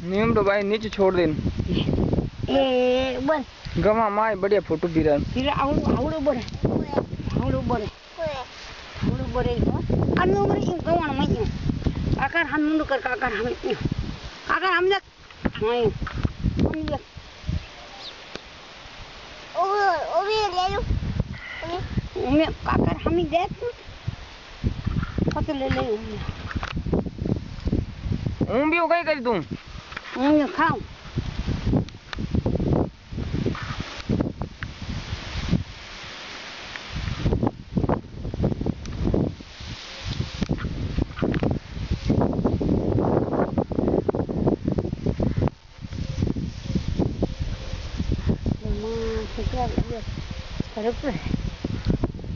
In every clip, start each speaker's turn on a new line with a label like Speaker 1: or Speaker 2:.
Speaker 1: नीम तो भाई नीचे छोड़ दे
Speaker 2: ए बस
Speaker 1: गमा माय बढ़िया फोटो फिरा
Speaker 2: आवड़ो बड़े अन्नो बड़े इन गवान में आकार हम मुंडो कर आकार हम जा हां ओ भी ले लो मैं आकार हम ही देख पता ले
Speaker 1: भी हो गई करी तुम
Speaker 2: खाओ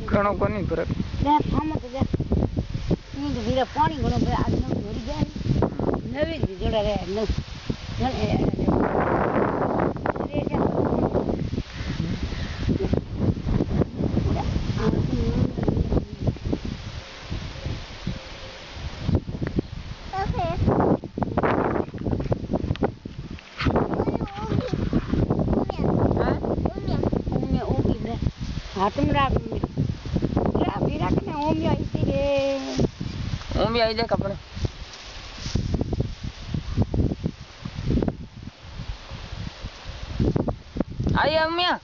Speaker 1: घणो कोनी फरक
Speaker 2: पानी घणो आज धोरी जाए नवी जोड़ा रहे हाथम राख मेरा के ओम आई थी रे
Speaker 1: ओम भी आई देख अपने आई अम्मिया